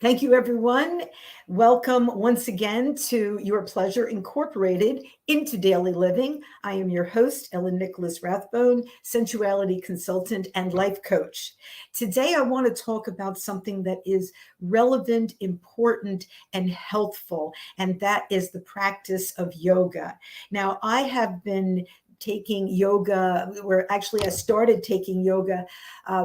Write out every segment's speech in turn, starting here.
Thank you, everyone. Welcome once again to Your Pleasure Incorporated into Daily Living. I am your host, Ellen Nicholas Rathbone, sensuality consultant and life coach. Today, I want to talk about something that is relevant, important, and healthful, and that is the practice of yoga. Now, I have been taking yoga, where actually I started taking yoga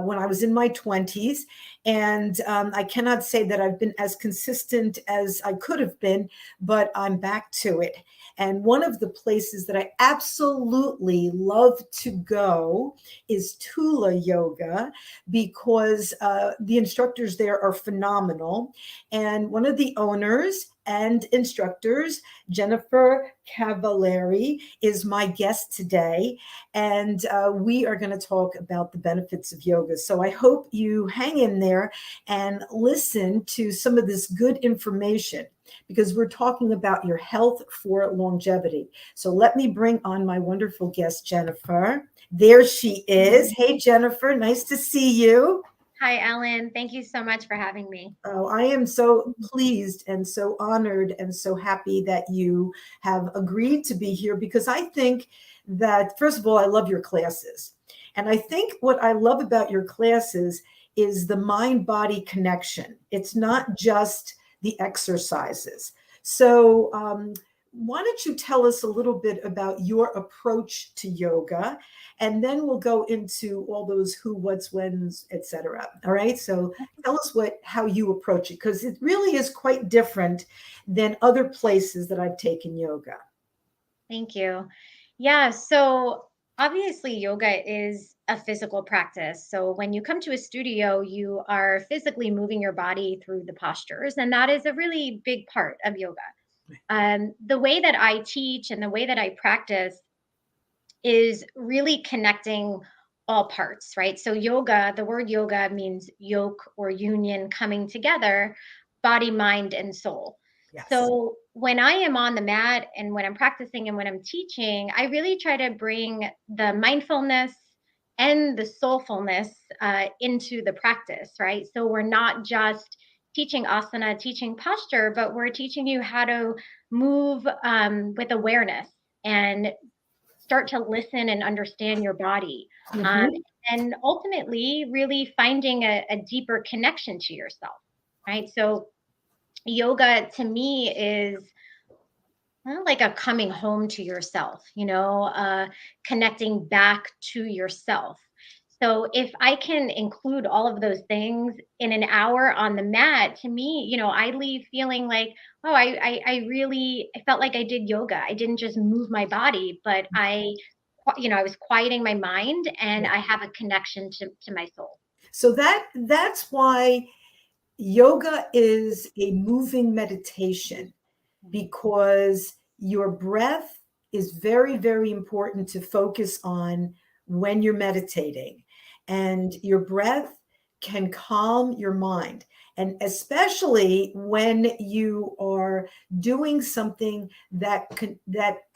when I was in my 20s. And I cannot say that I've been as consistent as I could have been, but I'm back to it. And one of the places that I absolutely love to go is Tula Yoga because the instructors there are phenomenal. And one of the owners and instructors, Jennifer Cavalleri, is my guest today. And we are going to talk about the benefits of yoga. So I hope you hang in there and listen to some of this good information because we're talking about your health for longevity. So let me bring on my wonderful guest, Jennifer. There she is. Hey, Jennifer, nice to see you. Hi, Ellen. Thank you so much for having me. Oh, I am so pleased and so honored and so happy that you have agreed to be here because I think that, first of all, I love your classes. And I think what I love about your classes is the mind body connection. It's not just the exercises. So, why don't you tell us a little bit about your approach to yoga? And then we'll go into all those who, what's, when's, etc. All right. So tell us how you approach it, because it really is quite different than other places that I've taken yoga. Thank you. Yeah, so obviously, yoga is a physical practice. So when you come to a studio, you are physically moving your body through the postures, and that is a really big part of yoga. The way that I teach and the way that I practice is really connecting all parts, right? So, yoga, the word yoga means yoke or union coming together, body, mind, and soul. Yes. So, when I am on the mat and when I'm practicing and when I'm teaching, I really try to bring the mindfulness and the soulfulness into the practice, right? So, we're not just teaching asana, teaching posture, but we're teaching you how to move with awareness and start to listen and understand your body. Um, Mhm. and ultimately, really finding a deeper connection to yourself, right? So, yoga to me is like a coming home to yourself, connecting back to yourself. So if I can include all of those things in an hour on the mat, to me, I leave feeling like, oh, I really, I felt like I did yoga. I didn't just move my body, but I was quieting my mind and Yeah. I have a connection to my soul. So that's why yoga is a moving meditation because your breath is very, very important to focus on when you're meditating. And your breath can calm your mind. And especially when you are doing something that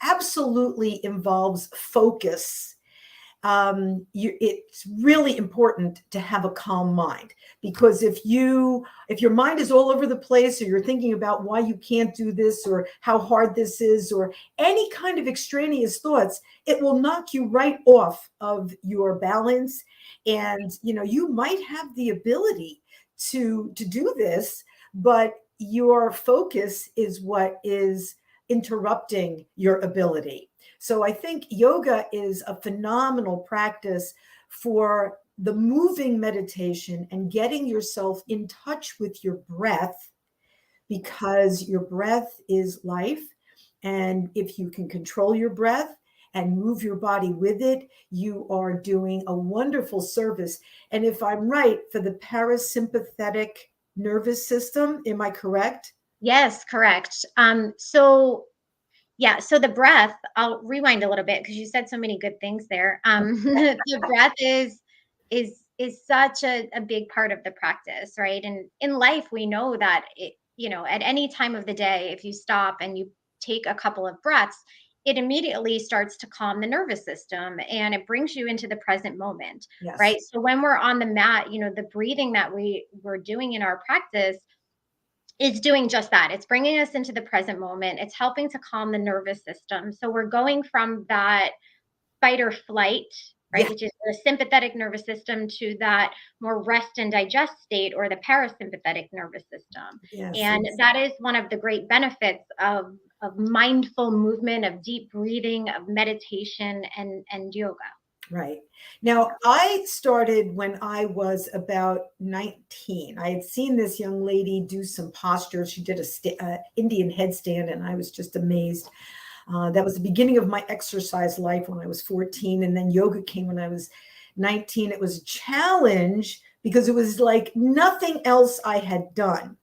absolutely involves focus, it's really important to have a calm mind because if your mind is all over the place or you're thinking about why you can't do this or how hard this is or any kind of extraneous thoughts, it will knock you right off of your balance. And you might have the ability to do this, but your focus is what is interrupting your ability. So I think yoga is a phenomenal practice for the moving meditation and getting yourself in touch with your breath because your breath is life. And if you can control your breath and move your body with it, you are doing a wonderful service. And if I'm right, for the parasympathetic nervous system, am I correct? Yes, correct. So yeah, so the breath, I'll rewind a little bit because you said so many good things there. The breath is such a big part of the practice, right? And in life, we know that at any time of the day, if you stop and you take a couple of breaths, it immediately starts to calm the nervous system and it brings you into the present moment, Yes. right? So when we're on the mat, the breathing that we're doing in our practice is doing just that. It's bringing us into the present moment. It's helping to calm the nervous system. So we're going from that fight or flight, right, Yeah. which is the sympathetic nervous system, to that more rest and digest state, or the parasympathetic nervous system. Yes. And that is one of the great benefits of mindful movement, of deep breathing, of meditation, and yoga. Right. Now, I started when I was about 19. I had seen this young lady do some postures. She did a Indian headstand, and I was just amazed. That was the beginning of my exercise life when I was 14. And then yoga came when I was 19. It was a challenge because it was like nothing else I had done.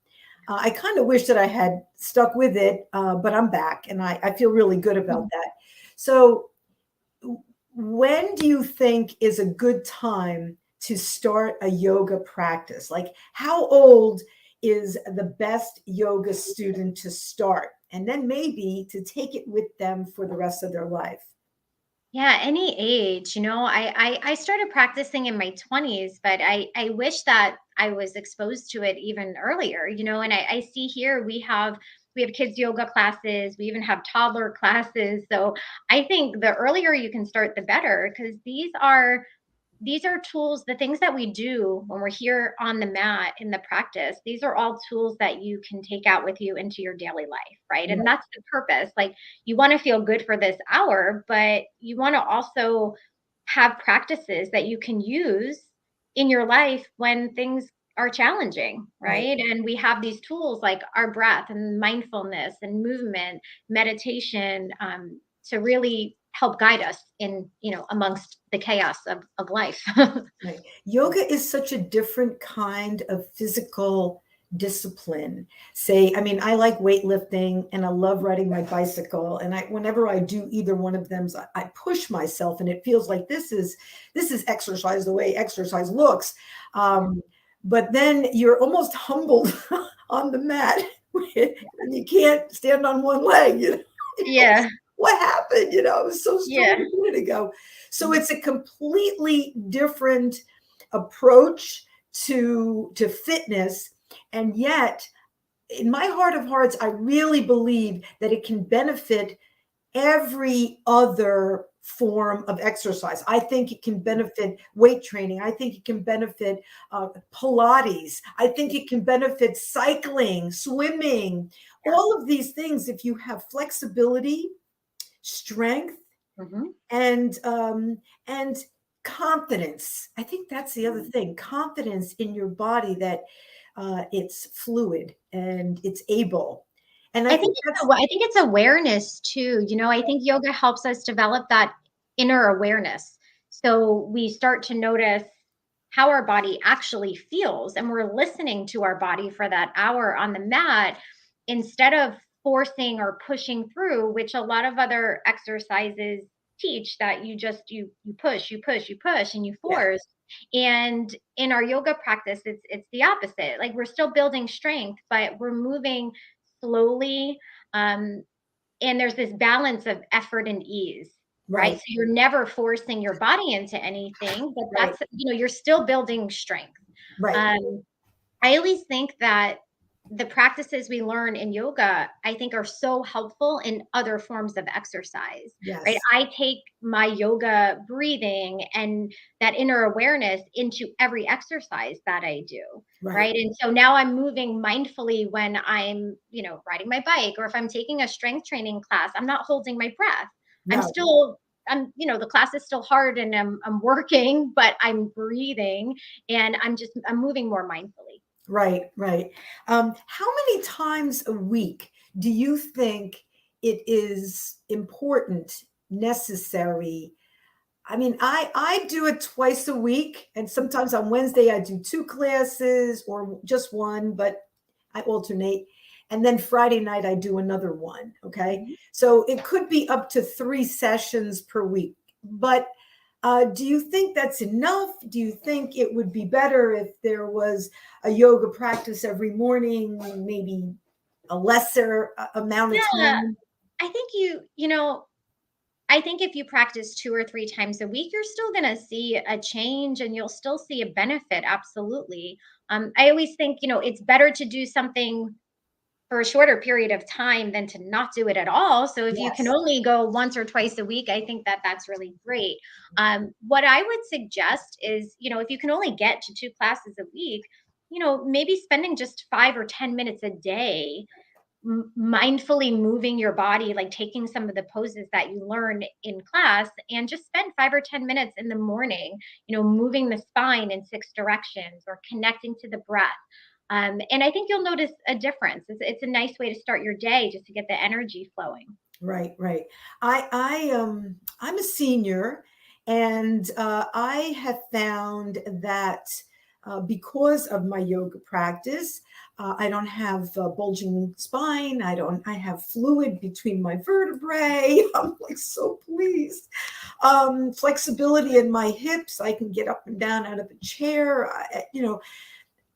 I kind of wish that I had stuck with it, but I'm back and I feel really good about that. So, when do you think is a good time to start a yoga practice? Like, how old is the best yoga student to start? And then maybe to take it with them for the rest of their life. Yeah, any age. I started practicing in my 20s, but I wish that I was exposed to it even earlier, and I see here we have kids yoga classes, we even have toddler classes. So I think the earlier you can start, the better, because these are tools. The things that we do when we're here on the mat in the practice, these are all tools that you can take out with you into your daily life, right? And that's the purpose. Like, you want to feel good for this hour, but you want to also have practices that you can use in your life when things are challenging, Right. right? And we have these tools like our breath and mindfulness and movement, meditation, to really help guide us in, amongst the chaos of life. Right. Yoga is such a different kind of physical discipline. Say, I mean, I like weightlifting and I love riding my bicycle. And whenever I do either one of them, I push myself, and it feels like this is exercise the way exercise looks. But then you're almost humbled on the mat, and you can't stand on one leg. Yeah. What happened? I was so strong Yeah. a minute ago. So it's a completely different approach to fitness. And yet, in my heart of hearts, I really believe that it can benefit every other form of exercise. I think it can benefit weight training. I think it can benefit Pilates. I think it can benefit cycling, swimming, all of these things. If you have flexibility, strength, Hmm. and confidence. I think that's the other thing. Confidence in your body that it's fluid and it's able. And I I think think that's it's awareness too. I think yoga helps us develop that inner awareness. So we start to notice how our body actually feels, and we're listening to our body for that hour on the mat, instead of forcing or pushing through, which a lot of other exercises teach, that you push, you push, you push, and you yeah, force. And in our yoga practice, it's the opposite. Like, we're still building strength, but we're moving slowly. Um, and there's this balance of effort and ease, right? right, So you're never forcing your body into anything, but right, you're still building strength. right. Um, I always think that the practices we learn in yoga, I think, are so helpful in other forms of exercise, right? Yes, I take my yoga breathing and that inner awareness into every exercise that I do, right. right? And so now I'm moving mindfully when I'm, riding my bike, or if I'm taking a strength training class, I'm not holding my breath. I'm No, still, the class is still hard, and I'm working, but I'm breathing, and I'm moving more mindfully. right, right. How many times a week do you think it is important, necessary? I mean, I do it twice a week, and sometimes on Wednesday I do two classes or just one, but I alternate. And then Friday night I do another one. Okay, Mhm. so it could be up to 3 sessions per week. But do you think that's enough? Do you think it would be better if there was a yoga practice every morning, maybe a lesser amount of Yeah, time? I think I think if you practice 2 or 3 times a week, you're still gonna see a change, and you'll still see a benefit, absolutely. I always think, it's better to do something for a shorter period of time than to not do it at all. So if you can Yes. only go once or twice a week, I think that that's really great. What I would suggest is, if you can only get to 2 classes a week, maybe spending just 5 or 10 minutes a day mindfully moving your body, like taking some of the poses that you learn in class and just spend 5 or 10 minutes in the morning, moving the spine in 6 directions or connecting to the breath. And I think you'll notice a difference. It's a nice way to start your day just to get the energy flowing. Right, right. I'm a senior, and I have found that because of my yoga practice, I don't have bulging spine. I have fluid between my vertebrae. I'm like so pleased. Flexibility in my hips. I can get up and down out of a chair.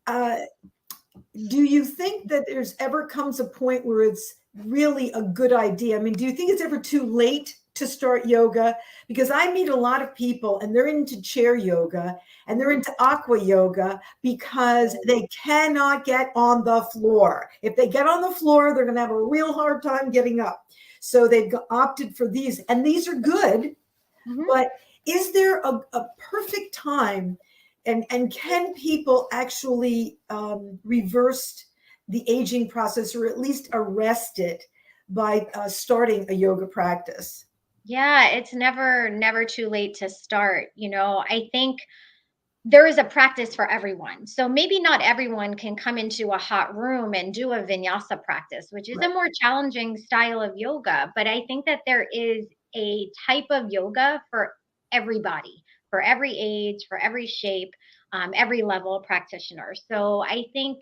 Uh, do you think that there's ever comes a point where it's really a good idea? I mean, do you think it's ever too late to start yoga? Because I meet a lot of people and they're into chair yoga and they're into aqua yoga because they cannot get on the floor. If they get on the floor, they're going to have a real hard time getting up. So they've opted for these, and these are good. Mhm. But is there a perfect time? And can people actually reverse the aging process, or at least arrest it by starting a yoga practice? Yeah, it's never too late to start. I think there is a practice for everyone. So maybe not everyone can come into a hot room and do a vinyasa practice, which is a Right. more challenging style of yoga. But I think that there is a type of yoga for everybody, for every age, for every shape, every level of practitioner. So I think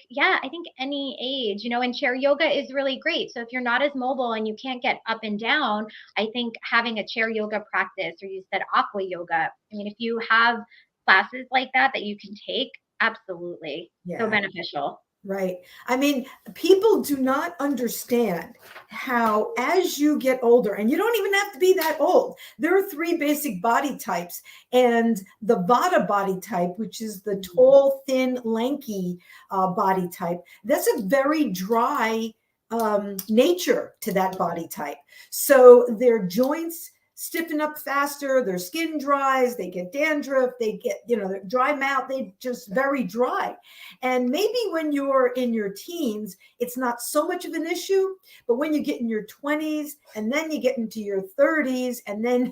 any age, and chair yoga is really great. So if you're not as mobile and you can't get up and down, I think having a chair yoga practice, or you said aqua yoga, I mean, if you have classes like that you can take, absolutely. So Yeah. beneficial. Right. I mean, people do not understand how, as you get older, and you don't even have to be that old, there are three basic body types. And the Vata body type, which is the tall, thin, lanky body type, that's a very dry nature to that body type. So their joints stiffen up faster, their skin dries, they get dandruff, they get, dry mouth, they just very dry. And maybe when you're in your teens, it's not so much of an issue, but when you get in your 20s and then you get into your 30s, and then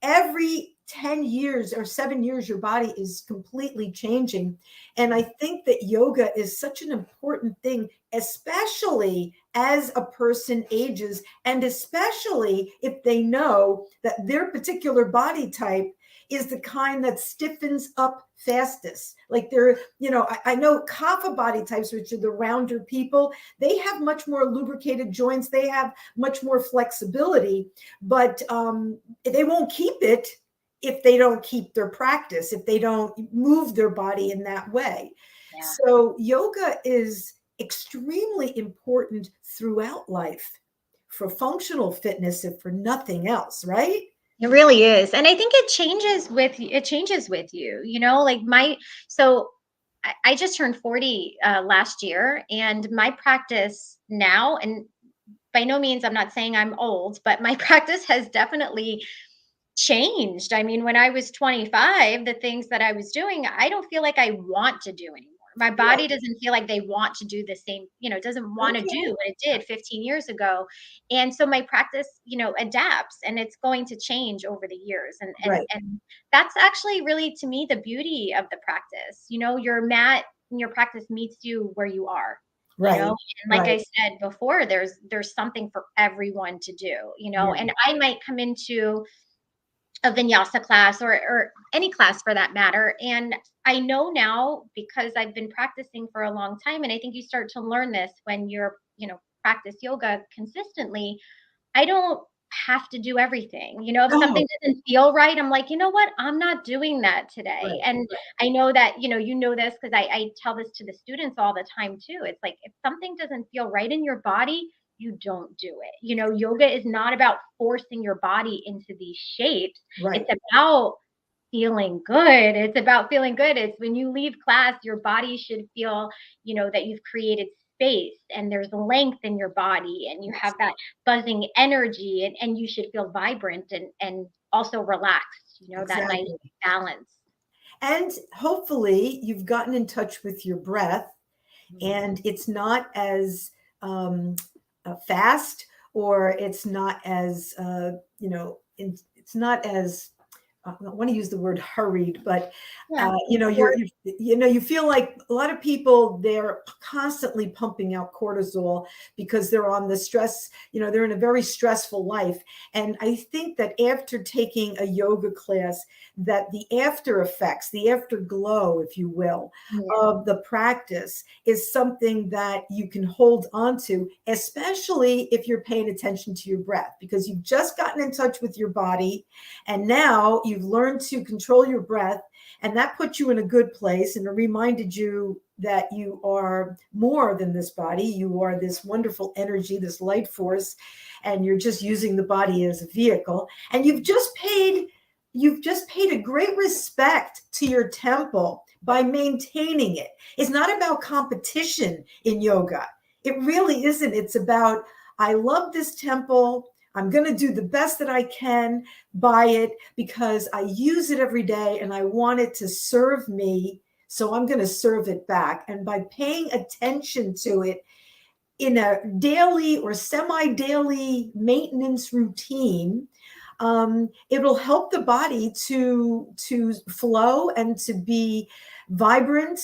every 10 years or 7 years, your body is completely changing. And I think that yoga is such an important thing, especially as a person ages, and especially if they know that their particular body type is the kind that stiffens up fastest. Like I know kapha body types, which are the rounder people, they have much more lubricated joints, they have much more flexibility, but they won't keep it if they don't keep their practice, if they don't move their body in that way. Yeah. So yoga is extremely important throughout life for functional fitness, if for nothing else, right? It really is. And I think it changes with you, like I just turned 40 last year, and my practice now, and by no means I'm not saying I'm old, but my practice has definitely changed. I mean, when I was 25, the things that I was doing, I don't feel like I want to do anymore. My Right. body doesn't feel like they want to do the same, it doesn't want to do Okay. what it did 15 years ago. And so my practice, adapts, and it's going to change over the years. And Right. and that's actually really, to me, the beauty of the practice. Your mat and your practice meets you where you are. Right. And like Right. I said before, there's something for everyone to do, Yeah. and I might come into a vinyasa class, or any class for that matter. And I know now, because I've been practicing for a long time, and I think you start to learn this when you're, practice yoga consistently. I don't have to do everything. If Oh, something doesn't feel right, I'm like, you know what? I'm not doing that today. right. And I know that, this because I tell this to the students all the time too. It's like, if something doesn't feel right in your body, you don't do it. Yoga is not about forcing your body into these shapes. Right. It's about feeling good. It's about feeling good. It's when you leave class, your body should feel, that you've created space and there's length in your body and you have that buzzing energy and you should feel vibrant and also relaxed, you know, that nice Exactly. balance. And hopefully you've gotten in touch with your breath and it's not as fast, or it's not as, it's not as, I don't want to use the word hurried, but Yeah. you feel like a lot of people, they're constantly pumping out cortisol because they're on the stress, they're in a very stressful life. And I think that after taking a yoga class, that the after effects, the afterglow, if you will, of the practice is something that you can hold on to, especially if you're paying attention to your breath, because you've just gotten in touch with your body and now you've learned to control your breath, and that puts you in a good place, and it reminded you that you are more than this body. You are this wonderful energy, this light force, and you're just using the body as a vehicle. And you've just paid a great respect to your temple by maintaining it. It's not about competition in yoga. It really isn't. It's about, I love this temple. I'm going to do the best that I can by it because I use it every day and I want it to serve me. So I'm going to serve it back. And by paying attention to it in a daily or semi-daily maintenance routine, it'll help the body to flow and to be vibrant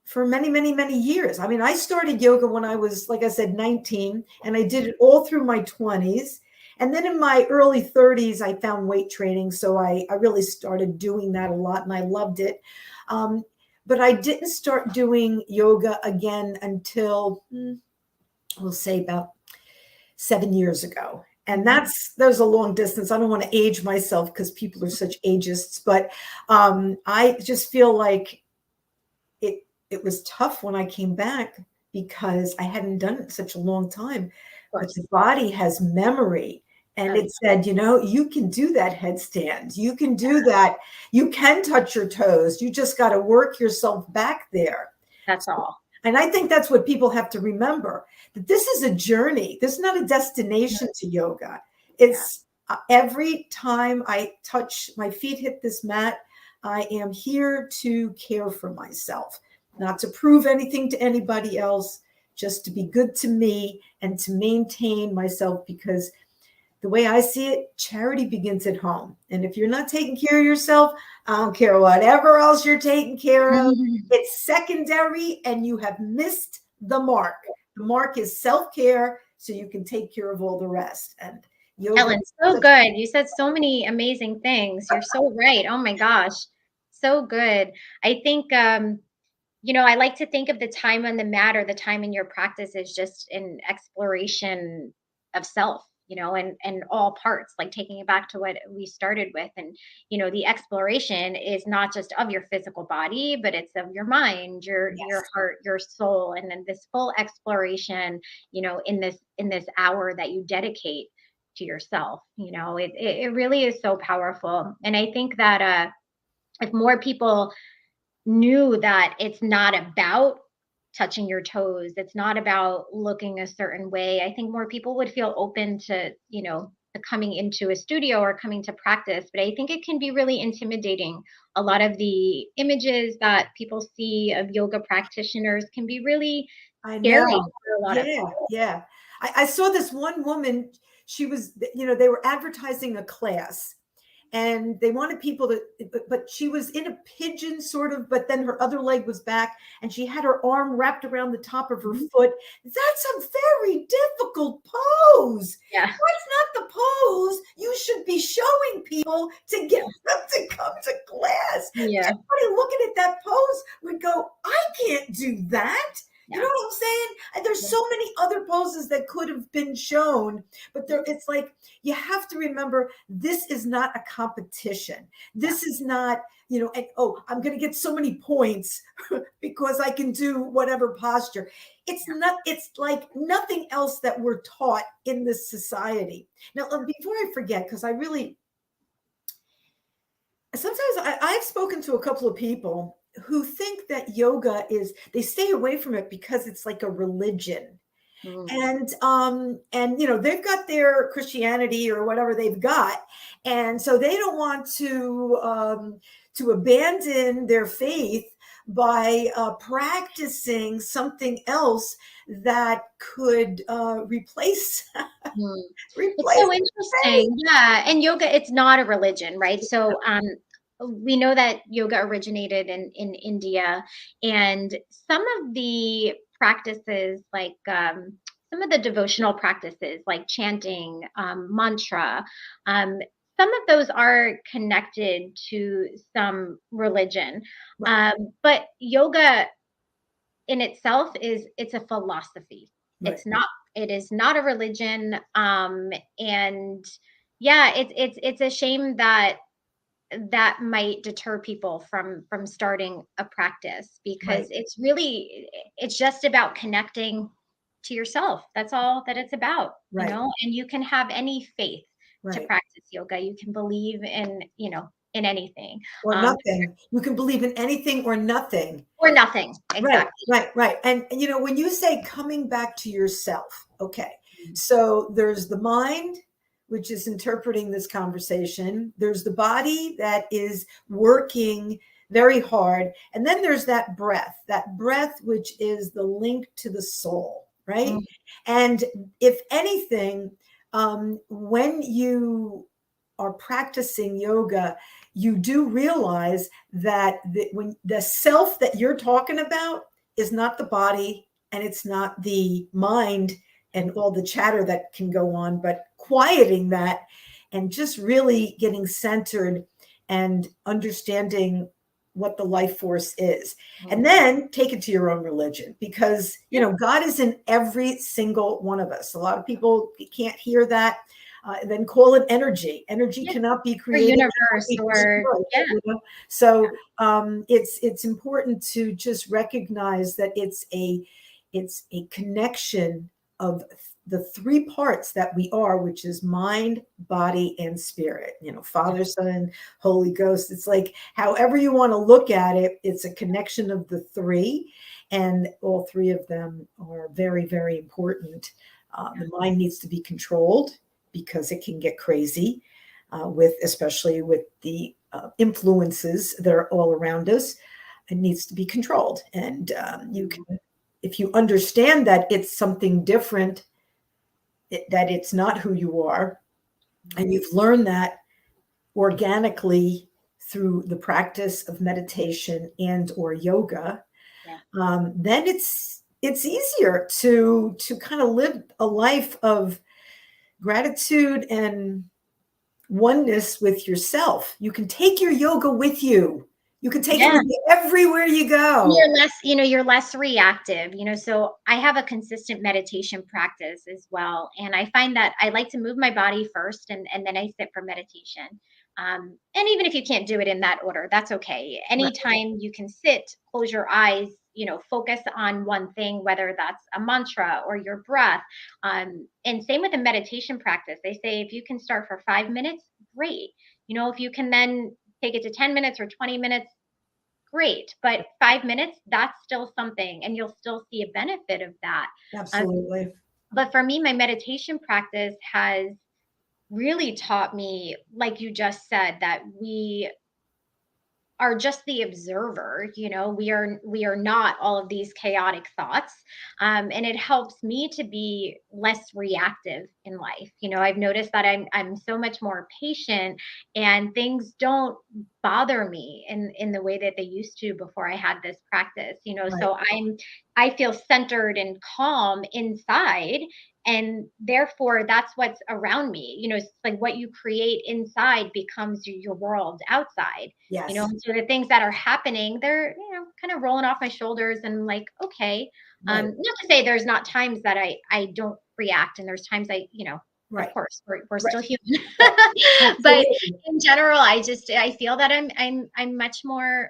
for many, many, many years. I mean, I started yoga when I was, like I said, 19, and I did it all through my 20s. And then in my early 30s, I found weight training. So I really started doing that a lot and I loved it. But I didn't start doing yoga again until, we'll say, about 7 years ago. And there's a long distance. I don't want to age myself because people are such ageists, but I just feel like it was tough when I came back because I hadn't done it in such a long time. But the body has memory. And it said, you can do that headstand. You can do that. You can touch your toes. You just got to work yourself back there. That's all. And I think that's what people have to remember, that this is a journey. This is not a destination to yoga. It's every time I touch, my feet hit this mat, I am here to care for myself, not to prove anything to anybody else, just to be good to me and to maintain myself, because the way I see it, charity begins at home. And if you're not taking care of yourself, I don't care whatever else you're taking care of. It's secondary and you have missed the mark. The mark is self-care so you can take care of all the rest. And yoga, Ellen, so good. You said so many amazing things. You're so right. Oh my gosh. So good. I think, I like to think of the time on the mat or the time in your practice as just an exploration of self, and all parts, like taking it back to what we started with. And, the exploration is not just of your physical body, but it's of your mind, your heart, your soul. And then this full exploration, in this hour that you dedicate to yourself, it really is so powerful. And I think that, if more people knew that it's not about touching your toes, it's not about looking a certain way, I think more people would feel open to, coming into a studio or coming to practice. But I think it can be really intimidating. A lot of the images that people see of yoga practitioners can be really scary for a lot of people. Yeah. I saw this one woman, she was, they were advertising a class. And they wanted people to, but she was in a pigeon sort of, but then her other leg was back and she had her arm wrapped around the top of her foot. That's a very difficult pose. Yeah. That's not the pose you should be showing people to get them to come to class. Yeah. Everybody looking at that pose would go, I can't do that. You know what I'm saying? And there's so many other poses that could have been shown, but it's like, you have to remember, this is not a competition. This is not, I'm going to get so many points because I can do whatever posture. It's not, it's like nothing else that we're taught in this society. Now, before I forget, because sometimes I've spoken to a couple of people who think that yoga they stay away from it because it's like a religion. And you know, they've got their Christianity or whatever they've got, and so they don't want to abandon their faith by practicing something else that could replace It's so faith. interesting. Yeah. And yoga, it's not a religion, right? So we know that yoga originated in India, and some of the practices, like some of the devotional practices, like chanting, mantra, um, some of those are connected to some religion. Right, But yoga in itself it's a philosophy. right, It is not a religion. And yeah, it's a shame that that might deter people from starting a practice, because right, it's just about connecting to yourself. That's all that it's about, right, and you can have any faith to right. practice yoga. You can believe in anything, Or um, nothing. You can believe in anything or nothing. or nothing. Right, Exactly. right, right. And you know, when you say coming back to yourself, okay. So there's the mind, which is interpreting this conversation. There's the body that is working very hard. And then there's that breath, which is the link to the soul, right? Mhm. And if anything, when you are practicing yoga, you do realize that when the self that you're talking about is not the body and it's not the mind and all the chatter that can go on, but quieting that and just really getting centered and understanding what the life force is. And then take it to your own religion, because, you know, God is in every single one of us. A lot of people can't hear that. Then call it energy. Energy Yeah. cannot be Or created, cannot universe, be or destroyed, yeah. you know? So it's important to just recognize that it's a connection of the three parts that we are, which is mind, body, and spirit. You know, Father, Son, Holy Ghost. It's like however you want to look at it, it's a connection of the three, and all three of them are very, very important. The mind needs to be controlled because it can get crazy, especially with the influences that are all around us. It needs to be controlled, and you can, if you understand that it's something different, that it's not who you are, and you've learned that organically through the practice of meditation and or yoga, Yeah. then it's easier to kind of live a life of gratitude and oneness with yourself. You can take your yoga with you. You can take it Yeah. with you everywhere you And go. you're less reactive, so I have a consistent meditation practice as well. And I find that I like to move my body first, and then I sit for meditation. And even if you can't do it in that order, that's okay. Right, Anytime you can sit, close your eyes, focus on one thing, whether that's a mantra or your breath. And same with the meditation practice. They say if you can start for 5 minutes, great. If you can then take it to 10 minutes or 20 minutes, great. But 5 minutes, that's still something, and you'll still see a benefit of that. Um, absolutely. but for me, my meditation practice has really taught me, like you just said, that we are just the observer. We are not all of these chaotic thoughts. And it helps me to be less reactive in life. I've noticed that I'm so much more patient, and things don't bother me in the way that they used to before I had this practice. Right, So I feel centered and calm inside, and therefore that's what's around me. It's like what you create inside becomes your world outside. yes, So the things that are happening, they're, kind of rolling off my shoulders, and I'm like, okay. right, Not to say there's not times that I don't react, and there's times of right, course, we're right, still human. right. But Absolutely. in general, I feel that I'm much more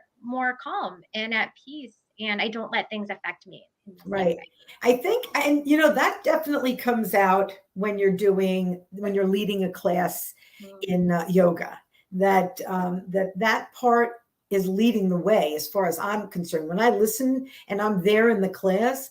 calm and at peace, and I don't let things affect me in the same Right. I think, and you know, that definitely comes out when you're leading a class way. in yoga, that part is leading the way as far as I'm concerned. When I listen and I'm there in the class,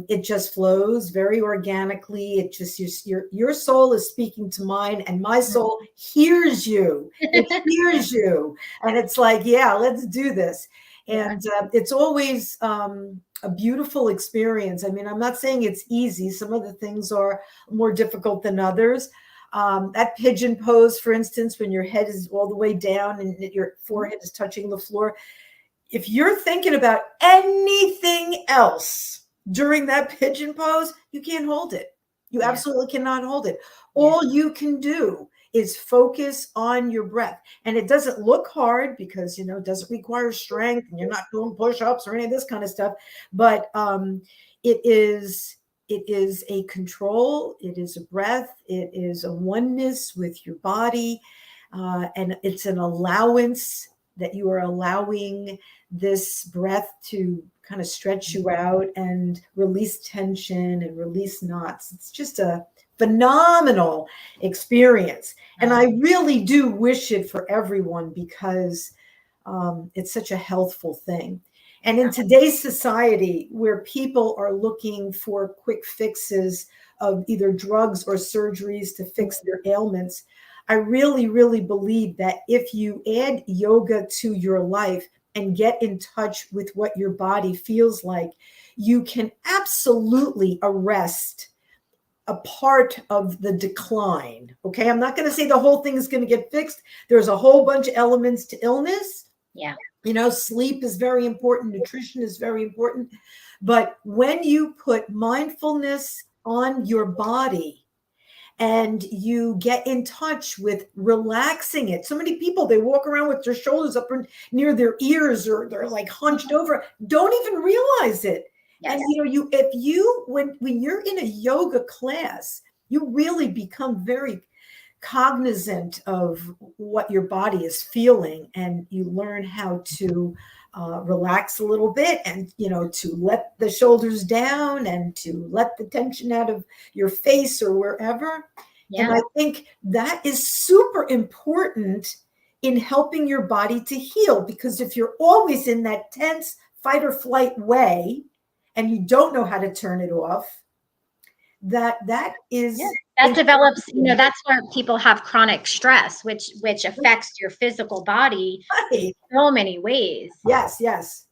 it just flows very organically. It just, your soul is speaking to mine, and my soul hears you. It hears you. And it's like, yeah, let's do this. And it's always a beautiful experience. I mean, I'm not saying it's easy. Some of the things are more difficult than others. That pigeon pose, for instance, when your head is all the way down and your forehead is touching the floor. If you're thinking about anything else during that pigeon pose, you can't hold it. You absolutely cannot hold it. All you can do is focus on your breath. And it doesn't look hard because, it doesn't require strength and you're not doing push-ups or any of this kind of stuff. But it is a control. It is a breath. It is a oneness with your body. And it's an allowance that you are allowing this breath to kind of stretch you out and release tension and release knots. It's just a phenomenal experience. And I really do wish it for everyone because it's such a healthful thing. And in today's society, where people are looking for quick fixes of either drugs or surgeries to fix their ailments, I really, really believe that if you add yoga to your life and get in touch with what your body feels like, you can absolutely arrest a part of the decline. Okay. I'm not going to say the whole thing is going to get fixed. There's a whole bunch of elements to illness. Yeah. Sleep is very important. Nutrition is very important. But when you put mindfulness on your body and you get in touch with relaxing it. So many people, they walk around with their shoulders up near their ears, or they're like hunched over, don't even realize it. Yes. And when you're in a yoga class, you really become very cognizant of what your body is feeling, and you learn how to relax a little bit, and to let the shoulders down and to let the tension out of your face or wherever. And I think that is super important in helping your body to heal, because if you're always in that tense fight or flight way and you don't know how to turn it off, that develops, that's where people have chronic stress, which affects your physical body in so many ways. Yes.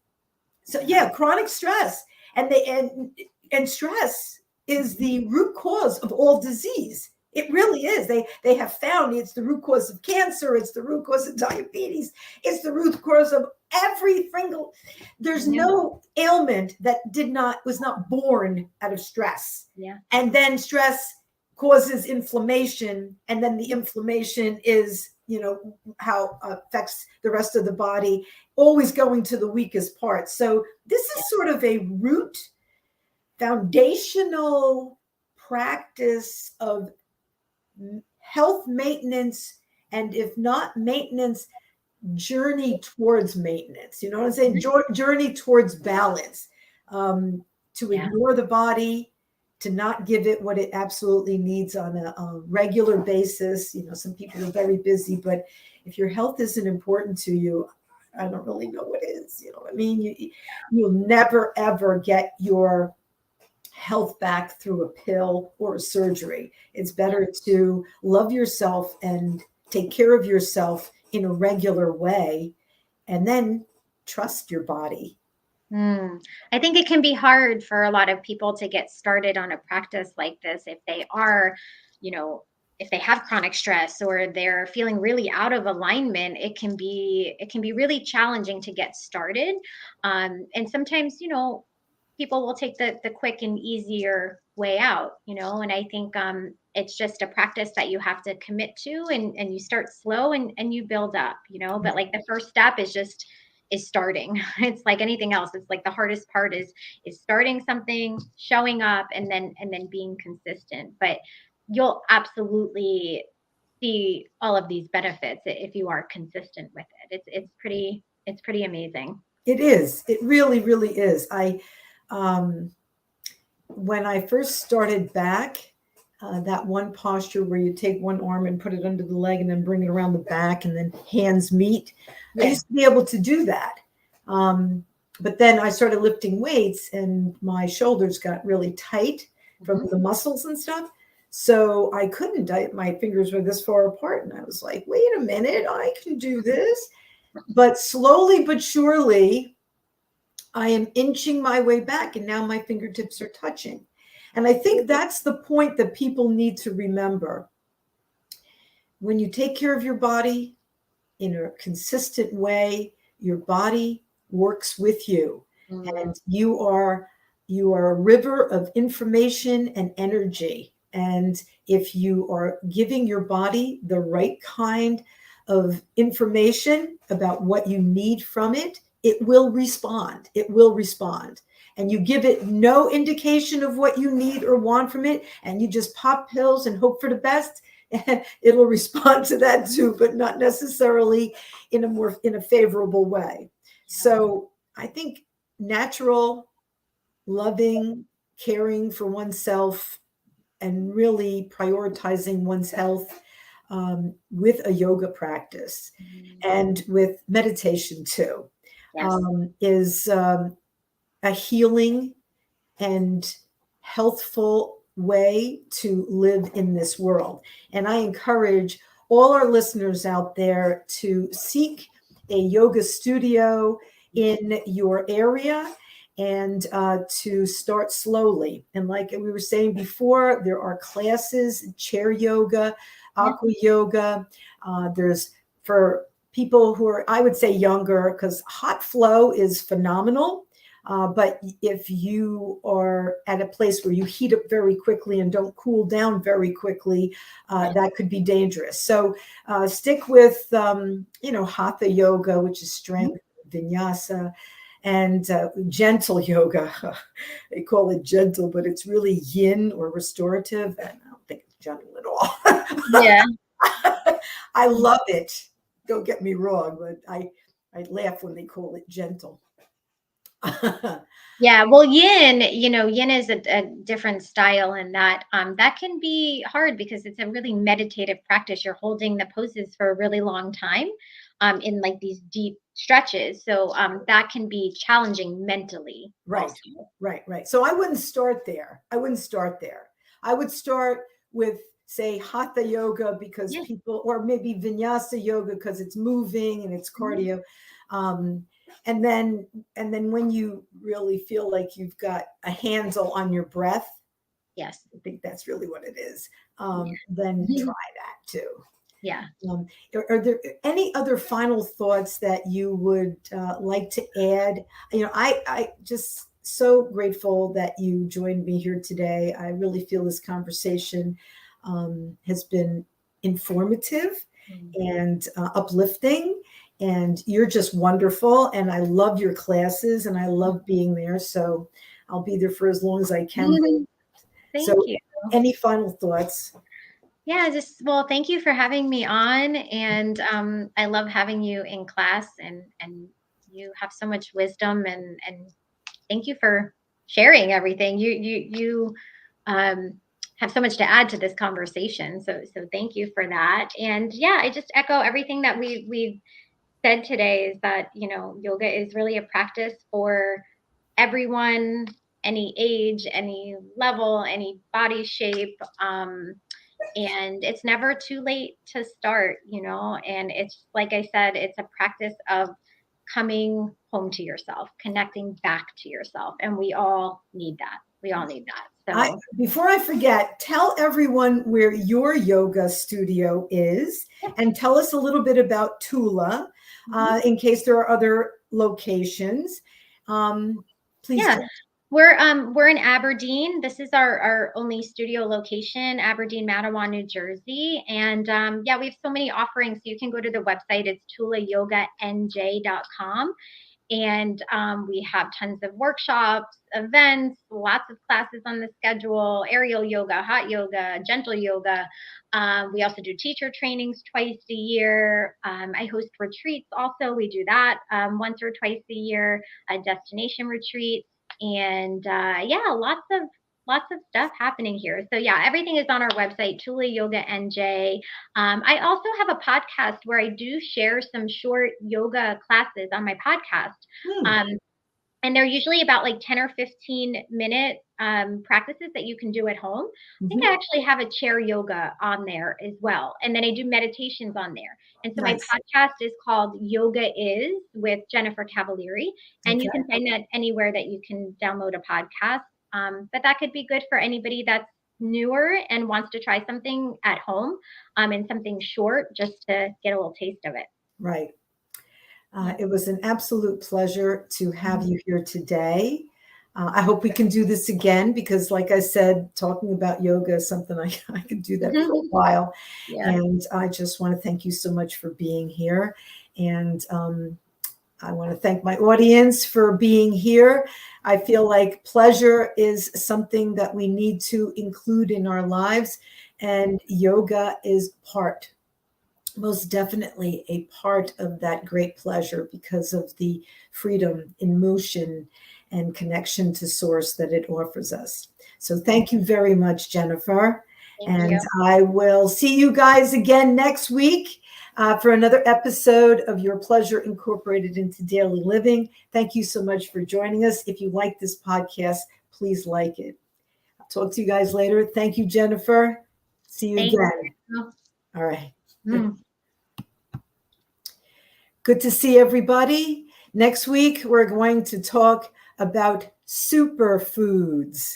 So chronic stress, and stress is the root cause of all disease. It really is. They have found it's the root cause of cancer. It's the root cause of diabetes. It's the root cause of every single. There's no ailment that was not born out of stress. Yeah. And then stress causes inflammation, and then the inflammation is, how affects the rest of the body, always going to the weakest part. So this is sort of a root foundational practice of health maintenance, and if not maintenance, journey towards maintenance. You know what I'm saying? Journey towards balance, to ignore the body, to not give it what it absolutely needs on a regular basis. Some people are very busy, but if your health isn't important to you, I don't really know what is. You know what I mean? You'll never, ever get your health back through a pill or a surgery. It's better to love yourself and take care of yourself in a regular way, and then trust your body. I think it can be hard for a lot of people to get started on a practice like this if they are, if they have chronic stress or they're feeling really out of alignment. It can be really challenging to get started. And sometimes, people will take the quick and easier way out, and I think it's just a practice that you have to commit to, and you start slow and you build up, but like the first step is starting. It's like anything else. It's like the hardest part is starting something, showing up, and then being consistent. But you'll absolutely see all of these benefits if you are consistent with it. It's pretty amazing. It is. It really, really is. When I first started back, that one posture where you take one arm and put it under the leg and then bring it around the back and then hands meet. I used to be able to do that. But then I started lifting weights and my shoulders got really tight from the muscles and stuff. So I couldn't, my fingers were this far apart. And I was like, wait a minute, I can do this. But slowly but surely, I am inching my way back and now my fingertips are touching. And I think that's the point that people need to remember. When you take care of your body in a consistent way, your body works with you. And you are a river of information and energy. And if you are giving your body the right kind of information about what you need from it, it will respond. It will respond. And you give it no indication of what you need or want from it, and you just pop pills and hope for the best, and it'll respond to that too, but not necessarily in a favorable way. So I think natural, loving, caring for oneself, and really prioritizing one's health with a yoga practice and with meditation too is a healing and healthful way to live in this world. And I encourage all our listeners out there to seek a yoga studio in your area and to start slowly. And like we were saying before, there are classes, chair yoga, aqua yoga. There's for people who are, I would say, younger, because hot flow is phenomenal. But if you are at a place where you heat up very quickly and don't cool down very quickly, that could be dangerous. So stick with, hatha yoga, which is strength, vinyasa, and gentle yoga. They call it gentle, but it's really yin or restorative. And I don't think it's gentle at all. Yeah. I love it. Don't get me wrong, but I laugh when they call it gentle. Yeah, well, yin is a different style, and that that can be hard because it's a really meditative practice. You're holding the poses for a really long time, in like these deep stretches. So that can be challenging mentally. Right, also. right. So I wouldn't start there. I would start with, say, hatha yoga because people, or maybe vinyasa yoga because it's moving and it's cardio. And then when you really feel like you've got a handle on your breath, I think that's really what it is. Then try that too. Yeah. Are there any other final thoughts that you would like to add? I just so grateful that you joined me here today. I really feel this conversation has been informative and uplifting. And you're just wonderful. And I love your classes and I love being there. So I'll be there for as long as I can. Thank you. Any final thoughts? Yeah, thank you for having me on. And I love having you in class, and you have so much wisdom, and thank you for sharing everything. You have so much to add to this conversation. So thank you for that. And yeah, I just echo everything that we've said today, is that, yoga is really a practice for everyone, any age, any level, any body shape. And it's never too late to start, and it's, like I said, it's a practice of coming home to yourself, connecting back to yourself. And we all need that. So before I forget, tell everyone where your yoga studio is and tell us a little bit about Tula, in case there are other locations. Please. Yeah. We're in Aberdeen. This is our only studio location, Aberdeen, Matawan, New Jersey. And we have so many offerings. So you can go to the website. It's tulayoganj.com. And we have tons of workshops, events, lots of classes on the schedule, aerial yoga, hot yoga, gentle yoga. We also do teacher trainings twice a year. I host retreats also. We do that once or twice a year, destination retreats. And lots of lots of stuff happening here. So yeah, everything is on our website, Tula Yoga NJ. I also have a podcast where I do share some short yoga classes on my podcast. And they're usually about like 10 or 15 minute practices that you can do at home. I think I actually have a chair yoga on there as well. And then I do meditations on there. And so my podcast is called Yoga Is with Jennifer Cavalleri. And you can find that anywhere that you can download a podcast. But that could be good for anybody that's newer and wants to try something at home and something short just to get a little taste of it. Right. It was an absolute pleasure to have you here today. I hope we can do this again because, like I said, talking about yoga is something I could do that for a while. Yeah. And I just want to thank you so much for being here. And I want to thank my audience for being here. I feel like pleasure is something that we need to include in our lives, and yoga is most definitely a part of that great pleasure because of the freedom in motion and connection to source that it offers us. So thank you very much, Jennifer. Thank you. I will see you guys again next week for another episode of Your Pleasure Incorporated into Daily Living. Thank you so much for joining us. If you like this podcast, please like it. I'll talk to you guys later. Thank you, Jennifer. See you again. All right. Good to see everybody. Next week, we're going to talk about superfoods,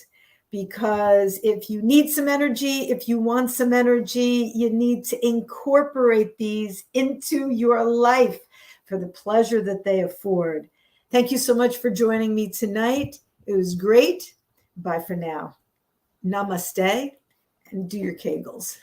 because if you need some energy, if you want some energy, you need to incorporate these into your life for the pleasure that they afford. Thank you so much for joining me tonight. It was great. Bye for now. Namaste, and do your Kegels.